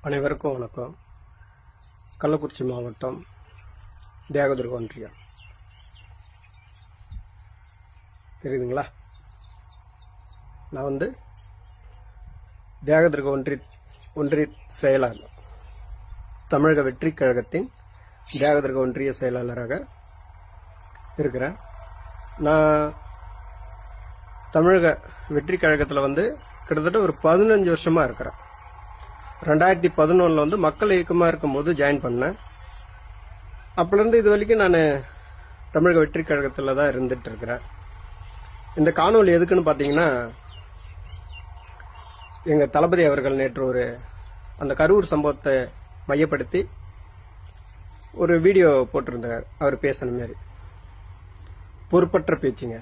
அனைவருக்கும் வணக்கம். கள்ளக்குறிச்சி மாவட்டம் தியாகதுர்க ஒன்றியம் தெரியுதுங்களா? நான் தியாகதுர்க ஒன்றிய செயலாளர், தமிழக வெற்றி கழகத்தின் தியாகதுர்க ஒன்றிய செயலாளராக இருக்கிறேன். நான் தமிழக வெற்றி கழகத்தில் கிட்டத்தட்ட ஒரு 15 வருஷமா இருக்கிறேன். 2011 மக்கள் இயக்கமாக இருக்கும்போது ஜாயின் பண்ணேன். அப்போலேருந்து இது வரைக்கும் நான் தமிழக வெற்றி கழகத்தில் தான் இருந்துட்டு இருக்கிறேன். இந்த காணொலி எதுக்குன்னு பார்த்தீங்கன்னா, எங்கள் தளபதி அவர்கள் நேற்று அந்த கரூர் சம்பவத்தை மையப்படுத்தி ஒரு வீடியோ போட்டிருந்தார். அவர் பேசின மாதிரி பொறுப்பற்ற பேச்சுங்க.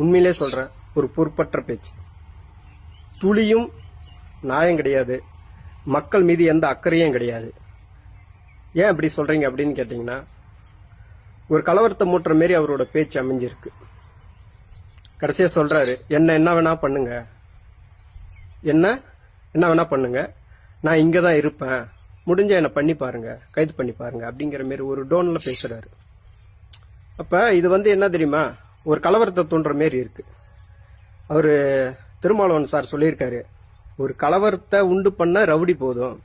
உண்மையிலே சொல்றேன், ஒரு பொறுப்பற்ற பேச்சு. துளியும் நியாயம் கிடையாது, மக்கள் மீது எந்த அக்கறையும் கிடையாது. ஏன் அப்படி சொல்றீங்க அப்படின்னு கேட்டீங்கன்னா, ஒரு கலவரத்தை மூட்டுற மாரி அவரோட பேச்சு அமைஞ்சிருக்கு. கடைசியா சொல்றாரு, என்ன வேணா பண்ணுங்க, என்ன வேணா பண்ணுங்க, நான் இங்கதான் இருப்பேன், முடிஞ்ச என்ன பண்ணி பாருங்க, கைது பண்ணி பாருங்க அப்படிங்கிற மாரி ஒரு டோன்ல பேசுறாரு. அப்ப இது என்ன தெரியுமா, ஒரு கலவரத்தை தூண்டுற மாரி இருக்கு. அவரு திருமாவளவன் சார் சொல்லியிருக்காரு, ஒரு கலவரத்தை உண்டு பண்ண ரவுடி போதும்,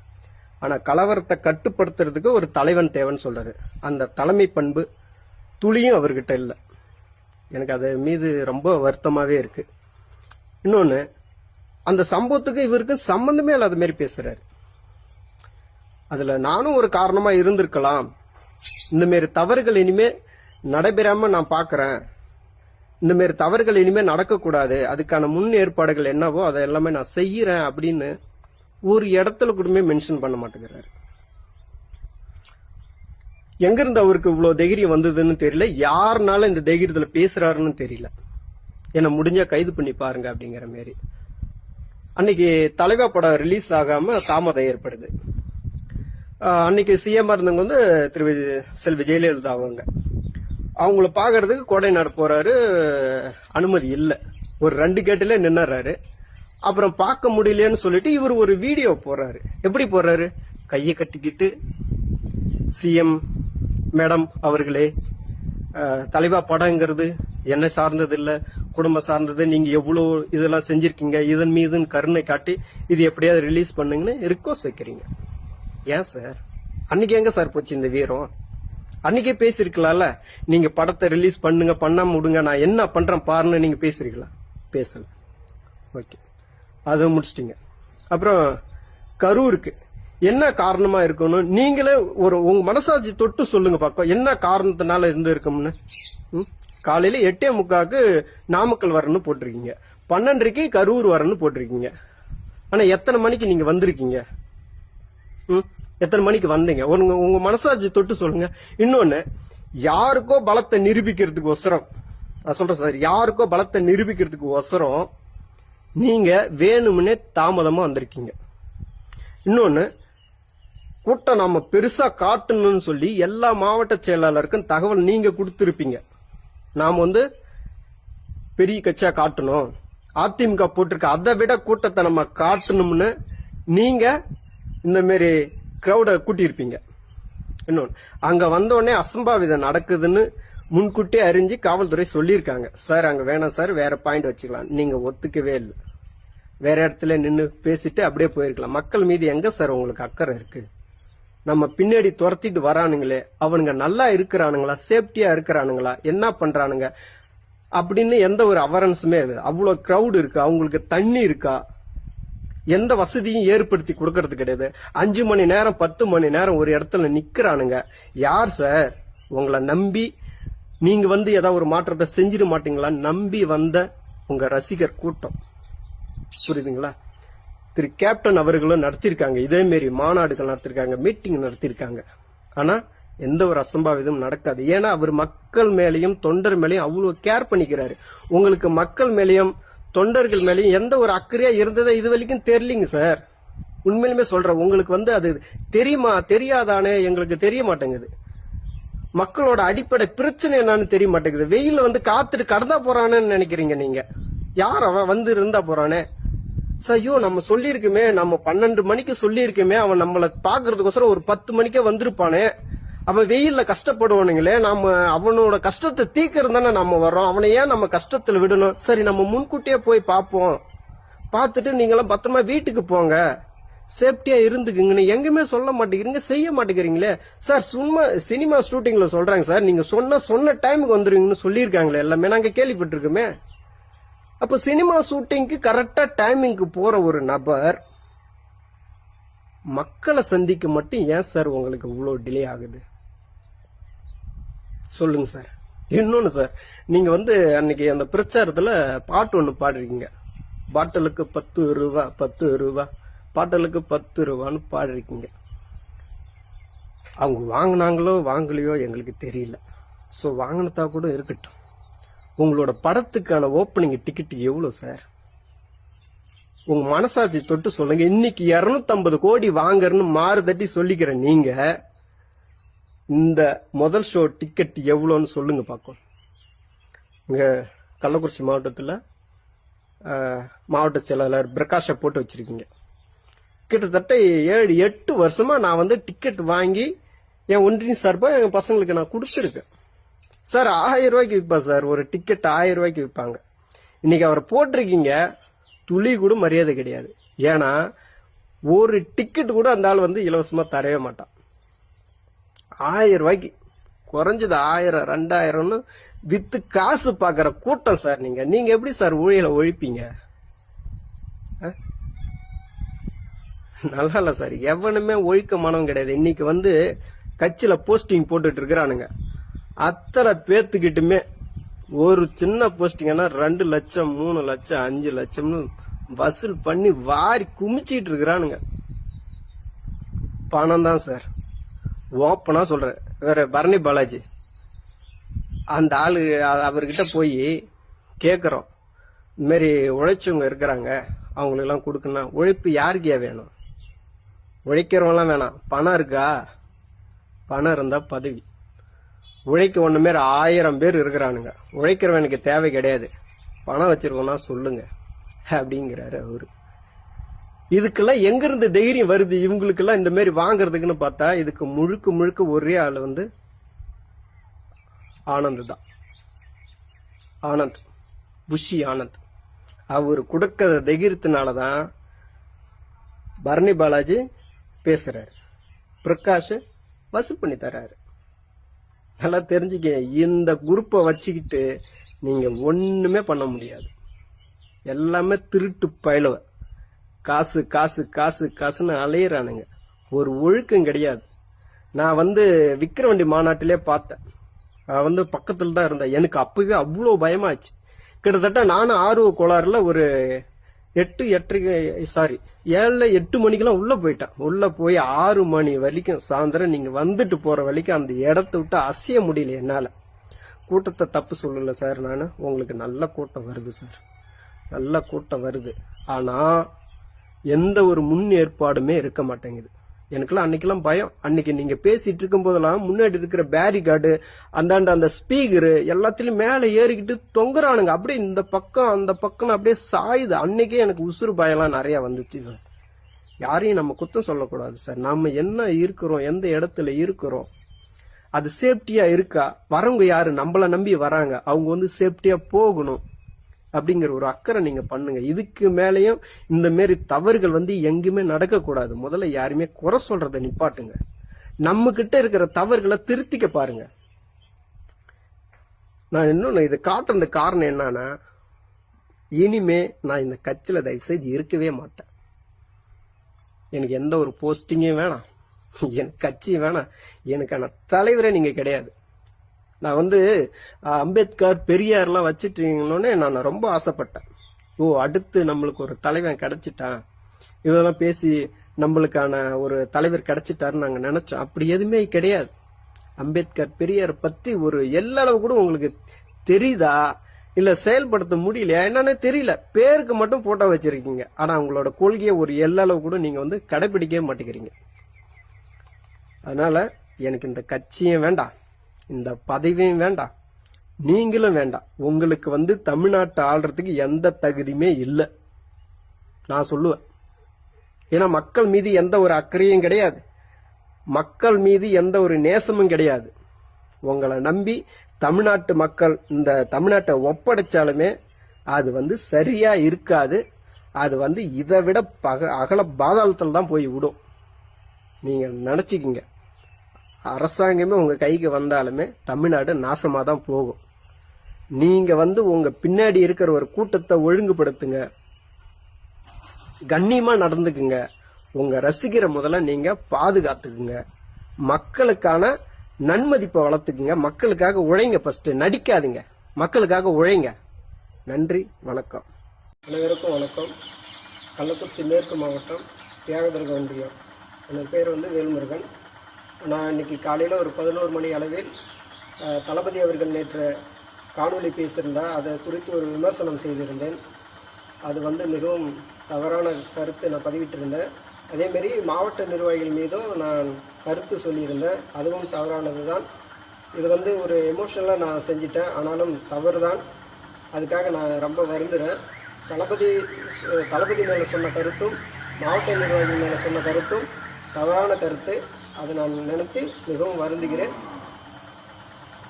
ஆனா கலவரத்தை கட்டுப்படுத்துறதுக்கு ஒரு தலைவன் தேவைன்னு சொல்றாரு. அந்த தலைமை பண்பு துளியும் அவர்கிட்ட இல்லை. எனக்கு அது மீது ரொம்ப வருத்தமாவே இருக்கு. இன்னொன்னு, அந்த சம்பவத்துக்கு இவருக்கு சம்பந்தமே இல்லாத மாதிரி பேசுறாரு. அதுல நானும் ஒரு காரணமா இருந்திருக்கலாம், இந்த மாரி தவறுகள் இனிமே நடைபெறாம நான் பாக்குறேன், இந்த மாதிரி தவறுகள் இனிமே நடக்கக்கூடாது, அதுக்கான முன் ஏற்பாடுகள் என்னவோ அதை எல்லாமே நான் செய்யறேன் அப்படின்னு ஒரு இடத்துல கூடமே மென்ஷன் பண்ண மாட்டேங்கிறாரு. எங்கிருந்து அவருக்கு இவ்வளவு தைரியம் வந்ததுன்னு தெரியல, யாருனால இந்த தைரியத்துல பேசுறாருன்னு தெரியல. என்ன முடிஞ்சா கைது பண்ணி பாருங்க அப்படிங்கிற மாதிரி. அன்னைக்கு தலைவா படம் ரிலீஸ் ஆகாம தாமதம் ஏற்படுது. அன்னைக்கு சிஎம் இருந்தவங்க திரு செல்வி ஜெயலலிதா அவங்கள பாக்குறதுக்கு கோடைநாடு போறாரு, அனுமதி இல்ல, ஒரு 2 கேட்டுல நின்னுறாரு. அப்புறம் பார்க்க முடியலன்னு சொல்லிட்டு இவர் ஒரு வீடியோ போறாரு. எப்படி போறாரு, கையை கட்டிக்கிட்டு, சிஎம் மேடம் அவர்களே, தலைவா படங்கிறது என்ன சார்ந்தது இல்ல, குடும்ப சார்ந்தது, நீங்க எவ்வளவு இதெல்லாம் செஞ்சிருக்கீங்க, இதன் மீது கருணை காட்டி இது எப்படியாவது ரிலீஸ் பண்ணுங்கன்னு ரிக்வஸ்ட் வைக்கிறீங்க. ஏன் சார், அன்னைக்கு எங்க சார் போச்சு இந்த வீரம்? அன்னைக்கே பேசிருக்கலாம்ல, நீங்க படத்தை ரிலீஸ் பண்ணுங்க, பண்ணாம விடுங்க, நான் என்ன பண்றேன் பாருன்னு நீங்க பேசிருக்கலாம். பேசல. ஓகே, அதை முடிச்சிட்டீங்க. அப்புறம் கரூருக்கு என்ன காரணமா இருக்கணும், நீங்களே உங்க மனசாட்சி தொட்டு சொல்லுங்க பாக்க, என்ன காரணத்தினால இருந்து இருக்கும்னு. காலையில 8:45 நாமக்கல் வரணும்னு போட்டிருக்கீங்க, 12:30 கரூர் வரணும்னு போட்டிருக்கீங்க. ஆனா எத்தனை மணிக்கு நீங்க வந்திருக்கீங்க? எத்தனை மணிக்கு வந்தீங்க? உங்க மனசாட்சி தொட்டு சொல்லுங்க. இன்னொன்னு, யாருக்கோ பலத்தை நிரூபிக்கிறதுக்கு ஒசரம், நான் சொல்றேன் சார், யாருக்கோ பலத்தை நிரூபிக்கிறதுக்கு ஒசரம் நீங்க வேணும்னே தாமதமா வந்திருக்கீங்க. இன்னொன்னு, கூட்டம் நாம பெருசா காட்டணும்னு சொல்லி எல்லா மாவட்ட செயலாளருக்கும் தகவல் நீங்க கொடுத்திருப்பீங்க. நாம பெரிய கட்சியா காட்டணும், அதிமுக போட்டிருக்க அதை விட கூட்டத்தை நம்ம காட்டணும்னு நீங்க இந்த மாதிரி கிரௌட கூட்டியிருப்பீங்க. இன்னொன்னு, அங்க வந்த உடனே அசம்பாவிதம் நடக்குதுன்னு முன்கூட்டியே அறிஞ்சு காவல்துறை சொல்லியிருக்காங்க. சார் அங்க வேணாம் சார், வேற பாயிண்ட் வச்சுக்கலாம். நீங்க ஒத்துக்கவே இல்லை, வேற இடத்துல நின்று பேசிட்டு அப்படியே போயிருக்கலாம். மக்கள் மீது எங்க சார் உங்களுக்கு அக்கறை இருக்கு? நம்ம பின்னாடி துரத்திட்டு வரானுங்களே, அவனுங்க நல்லா இருக்கிறானுங்களா, சேஃப்டியா இருக்கிறானுங்களா, என்ன பண்றானுங்க அப்படின்னு எந்த ஒரு அவேர்னஸுமே இல்லை. அவ்வளவு கிரௌடு இருக்கு, அவங்களுக்கு தண்ணி இருக்கா, எந்த வசதியும் ஏற்படுத்தி கொடுக்கறது கிடையாது. 5 மணி நேரம் 10 மணி நேரம் ஒரு இடத்துல நிக்கிறானுங்க. யார் சார் உங்களை நம்பி நீங்க ஏதாவது ஒரு மாற்றத்தை செஞ்சிட மாட்டீங்களான்னு நம்பி வந்த உங்க ரசிகர் கூட்டம். புரியுதுங்களா? திரு கேப்டன் அவர்களும் நடத்திருக்காங்க, இதே மாரி மாநாடுகள் நடத்திருக்காங்க, மீட்டிங் நடத்திருக்காங்க. ஆனா எந்த ஒரு அசம்பாவிதம் நடக்காது. ஏன்னா அவர் மக்கள் மேலையும் தொண்டர் மேலையும் அவ்வளவு கேர் பண்ணிக்கிறாரு. உங்களுக்கு மக்கள் மேலையும் தொண்டர்கள் மேலேயும் எந்த ஒரு அக்கறையா இருந்ததே இது வரைக்கும் தெரியலீங்க சார். உண்மையிலுமே சொல்றேன், உங்களுக்கு அது தெரியுமா தெரியாதானே எங்களுக்கு தெரிய மாட்டேங்குது. மக்களோட அடிப்படை பிரச்சனை என்னன்னு தெரிய மாட்டேங்குது. வெயில காத்துட்டு கடந்தா போறானு நினைக்கிறீங்க நீங்க. யார் அவன் இருந்தா போறானே, சார் ஐயோ நம்ம சொல்லியிருக்குமே, நம்ம 12 மணிக்கு சொல்லியிருக்குமே, அவன் நம்மள பாக்குறதுக்கோசரம் ஒரு 10 மணிக்கே வந்திருப்பானே, அவன் வெயில்ல கஷ்டப்படுவானுங்களே, நாம அவனோட கஷ்டத்தை தீக்கிறது தானே நம்ம வர்றோம், அவனை ஏன் நம்ம கஷ்டத்துல விடணும்? சரி நம்ம முன்கூட்டியே போய் பார்ப்போம், பார்த்துட்டு நீங்களாம் பத்திரமா வீட்டுக்கு போங்க, சேஃப்டியா இருந்துக்குங்கன்னு எங்குமே சொல்ல மாட்டேங்கிறீங்க, செய்ய மாட்டேங்கிறீங்களே. சார் சும்மா சினிமா ஷூட்டிங்ல சொல்றாங்க சார், நீங்க சொன்ன டைமுக்கு வந்துருவீங்கன்னு சொல்லியிருக்காங்களே, எல்லாமே நாங்க கேள்விப்பட்டிருக்கோமே. அப்ப சினிமா ஷூட்டிங்க்கு கரெக்டா டைமிங்க்கு போற ஒரு நபர் மக்களை சந்திக்க மட்டும் ஏன் சார் உங்களுக்கு இவ்வளவு டிலே ஆகுது? சொல்லுங்க சார். இன்னொன்னு சார், நீங்க அன்னைக்கு அந்த பிரச்சாரத்துல பாட்டு ஒண்ணு பாடுறீங்க, பாட்டலுக்கு 10 ரூபா 10 ரூபா, பாட்டலுக்கு 10 ரூபான்னு பாடுறீங்க. அவங்க வாங்கினாங்களோ வாங்கலையோ எங்களுக்கு தெரியல, சோ வாங்கினதா கூட இருக்கட்டும். உங்களோட படத்துக்கான ஓப்பனிங் டிக்கெட் எவ்வளவு சார்? உங்க மனசாட்சி தொட்டு சொல்லுங்க. இன்னைக்கு 250 கோடி வாங்கறன்னு மாறு தட்டி சொல்லிக்கிற நீங்க இந்த முதல் ஷோ டிக்கெட் எவ்வளோன்னு சொல்லுங்க பாப்போம். இங்க கள்ளக்குறிச்சி மாவட்டத்தில் மாவட்ட செயலாளர் பிரகாஷை போட்டு வச்சிருக்கீங்க. கிட்டத்தட்ட 7-8 வருஷமா நான் டிக்கெட் வாங்கி என் ஒன்றியம் சார்பா என் பசங்களுக்கு நான் கொடுத்துருக்கேன் சார். 1000 ரூபாய்க்கு விற்பா சார், ஒரு டிக்கெட் 1000 ரூபாய்க்கு விற்பாங்க. இன்னைக்கு அவரை போட்டிருக்கீங்க, துளி கூட மரியாதை கிடையாது. ஏன்னா ஒரு டிக்கெட் கூட அந்த ஆள் இலவசமா தரவே மாட்டான். 1000 ரூபாய்க்கு குறைஞ்சது 1000 2000ன்னு வித்து காசு பாக்குற கூட்டம் சார். நீங்க எப்படி சார் ஊழியலை ஒழிப்பீங்க? நல்லா இல்ல சார், எவனுமே ஒழிக்கமானவன் கிடையாது. இன்னைக்கு கட்சியில போஸ்டிங் போட்டுட்டு இருக்கிறானுங்க, அத்தனை பேத்துக்கிட்டுமே ஒரு சின்ன போஸ்டிங்கன்னா 2 லட்சம் 3 லட்சம் 5 லட்சம்னு வசூல் பண்ணி வாரி குமிச்சிட்டு இருக்கிறானுங்க. பணம் தான் சார். ஓப்பனா சொல்றேன். வேற பரணி பாலாஜி அந்த ஆளு, அவர்கிட்ட போய் கேக்குறோம், இந்த மாதிரி உழைச்சவங்க இருக்கிறாங்க, அவங்களுக்கு எல்லாம் கொடுக்கணும். உழைப்பு யாருக்கே வேணும்? உழைக்கிறவங்களாம் வேணாம். பணம் இருக்கா? பணம் இருந்தா பதவி. உழைக்க ஒண்ணு மாரி 1000 பேர் இருக்கிறானுங்க, உழைக்கிறவனுக்கு தேவை கிடையாது. பணம் வச்சிருக்கோம்னா சொல்லுங்க அப்படிங்கிறாரு அவரு. இதுக்கெல்லாம் எங்க இருந்து தைரியம் வருது இவங்களுக்கு எல்லாம் இந்த மாதிரி வாங்கறதுக்குன்னு பார்த்தா, இதுக்கு முழுக்க முழுக்க ஒரே ஆளு ஆனந்த் தான். ஆனந்த், புஷி ஆனந்த். அவரு கொடுக்கிற தைரியத்தினாலதான் பரணி பாலாஜி பேசுறாரு, பிரகாஷ் வசூல் பண்ணி தர்றாரு. நல்லா தெரிஞ்சுக்க, இந்த குரூப்பை வச்சுக்கிட்டு நீங்க ஒண்ணுமே பண்ண முடியாது. எல்லாமே திருட்டு பயலுவ, காசு காசு காசு காசுன்னு அலையிறானுங்க. ஒரு ஒழுக்கம் கிடையாது. நான் விக்கிரவண்டி மாநாட்டிலே பார்த்தேன். நான் பக்கத்துல தான் இருந்தேன். எனக்கு அப்பவே அவ்வளவு பயமாச்சு. கிட்டத்தட்ட நானும் ஆர்வ கோளாறுல ஒரு 7-8 மணிக்கெல்லாம் உள்ள போயிட்டேன். உள்ள போய் 6 மணி வரைக்கும் சாயந்தரம் நீங்க வந்துட்டு போற வரைக்கும் அந்த இடத்த விட்டு அசைய முடியல என்னால. கூட்டத்தை தப்பு சொல்லல சார், நானு உங்களுக்கு நல்ல கூட்டம் வருது சார், நல்ல கூட்டம் வருது. ஆனா எந்த ஒரு முன் ஏற்பாடுமே இருக்க மாட்டேங்குது. எனக்கெல்லாம் அன்னைக்கெல்லாம் பயம். அன்னைக்கு நீங்க பேசிட்டு இருக்கும் போதெல்லாம் முன்னாடி இருக்கிற பேரிகார்டு, அந்த ஸ்பீக்கரு எல்லாத்திலயும் மேல ஏறிக்கிட்டு தொங்குறானுங்க. அப்படியே இந்த பக்கம் அந்த பக்கம் அப்படியே சாயுது. அன்னைக்கே எனக்கு உசுறு பயம்லாம் நிறைய வந்துச்சு சார். யாரையும் நம்ம குத்தம் சொல்லக்கூடாது சார். நம்ம என்ன இருக்கிறோம், எந்த இடத்துல இருக்கிறோம், அது சேஃப்டியா இருக்கா, வரவங்க யாரு நம்மள நம்பி வராங்க, அவங்க சேஃப்டியா போகணும் அப்படிங்கிற ஒரு அக்கறை நீங்க பண்ணுங்க. இதுக்கு மேலயும் இந்த மாதிரி தவறுகள் எங்குமே நடக்க கூடாது. முதல்ல யாருமே குறை சொல்றதை நிப்பாட்டுங்க. நம்ம கிட்ட இருக்கிற தவறுகளை திருத்திக்க பாருங்க. நான் இன்னொன்னு இது காட்டுறது காரணம் என்னன்னா, இனிமே நான் இந்த கட்சியில தயவு செய்து இருக்கவே மாட்டேன். எனக்கு எந்த ஒரு போஸ்டிங்கும் வேணாம், எனக்கு கட்சியும் வேணாம், எனக்கான தலைவரே நீங்க கிடையாது. நான் அம்பேத்கர் பெரியார்லாம் வச்சுட்டீங்கன்னு நான் ரொம்ப ஆசைப்பட்டேன். அடுத்து நம்மளுக்கு ஒரு தலைவன் கிடைச்சிட்டான், இதெல்லாம் பேசி நம்மளுக்கான ஒரு தலைவர் கிடைச்சிட்டாருன்னு நாங்க நினைச்சோம். அப்படி எதுவுமே கிடையாது. அம்பேத்கர் பெரியார் பத்தி ஒரு எல்லளவு கூட உங்களுக்கு தெரியுதா, இல்ல செயல்படுத்த முடியலையா என்னன்னு தெரியல. பேருக்கு மட்டும் போட்டோ வச்சிருக்கீங்க, ஆனா உங்களோட கொள்கையை ஒரு எல்லளவு கூட நீங்க கடைபிடிக்கவே மாட்டேங்கிறீங்க. அதனால எனக்கு இந்த கட்சியும் வேண்டாம், இந்த பதவியும் வேண்டாம், நீங்களும் வேண்டாம். உங்களுக்கு தமிழ்நாட்டை ஆள்றதுக்கு எந்த தகுதியுமே இல்லை. நான் சொல்லுவேன். ஏன்னா மக்கள் மீது எந்த ஒரு அக்கறையும் கிடையாது, மக்கள் மீது எந்த ஒரு நேசமும் கிடையாது. உங்களை நம்பி தமிழ்நாட்டு மக்கள் இந்த தமிழ்நாட்டை ஒப்படைச்சாலுமே அது சரியா இருக்காது. அது இதை விட அகல பாதாளத்தில் தான் போய் விடும். நீங்க நினைச்சுக்கிங்க, அரசாங்கமே உங்க கைக்கு வந்தாலுமே தமிழ்நாடு நாசமா தான் போகும். நீங்க உங்க பின்னாடி இருக்கிற ஒரு கூட்டத்தை ஒழுங்குபடுத்துங்க, கண்ணியமா நடந்துக்குங்க, உங்க ரசிகரை முதல்ல நீங்க பாதுகாத்துக்குங்க, மக்களுக்கான நன்மதிப்பை வளர்த்துக்குங்க, மக்களுக்காக உழைங்க. ஃபர்ஸ்ட் நடிக்காதீங்க, மக்களுக்காக உழைங்க. நன்றி, வணக்கம். அனைவருக்கும் வணக்கம். கள்ளக்குறிச்சி மேற்கு மாவட்டம் தியாகதுர்க ஒன்றியம். என் பேர் வேல்முருகன். நான் இன்னைக்கு காலையில் ஒரு 11 மணி அளவில் தளபதி அவர்கள் நேற்று காணொலி பேசியிருந்தால் அதை குறித்து ஒரு விமர்சனம் செய்திருந்தேன். அது மிகவும் தவறான கருத்து நான் பதிவிட்டிருந்தேன். அதேமாரி மாவட்ட நிர்வாகிகள் மீதும் நான் கருத்து சொல்லியிருந்தேன், அதுவும் தவறானது தான். இது ஒரு எமோஷனலாக நான் செஞ்சிட்டேன், ஆனாலும் தவறு தான். அதுக்காக நான் ரொம்ப வருந்துறேன். தளபதி மேலே சொன்ன கருத்தும் மாவட்ட நிர்வாகிகள் மேலே சொன்ன கருத்தும் தவறான கருத்து. அதை நான் நினைத்து மிகவும் வருந்துகிறேன்.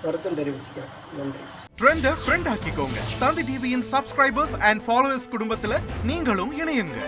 கருத்தும் தெரிவிச்சுக்கிறேன். நன்றி. ட்ரெண்டை ஃப்ரெண்ட் ஆக்கிக்கோங்க. தந்தி டிவியின் சப்ஸ்கிரைபர்ஸ் அண்ட் ஃபாலோவர்ஸ் குடும்பத்தில் நீங்களும் இணையுங்க.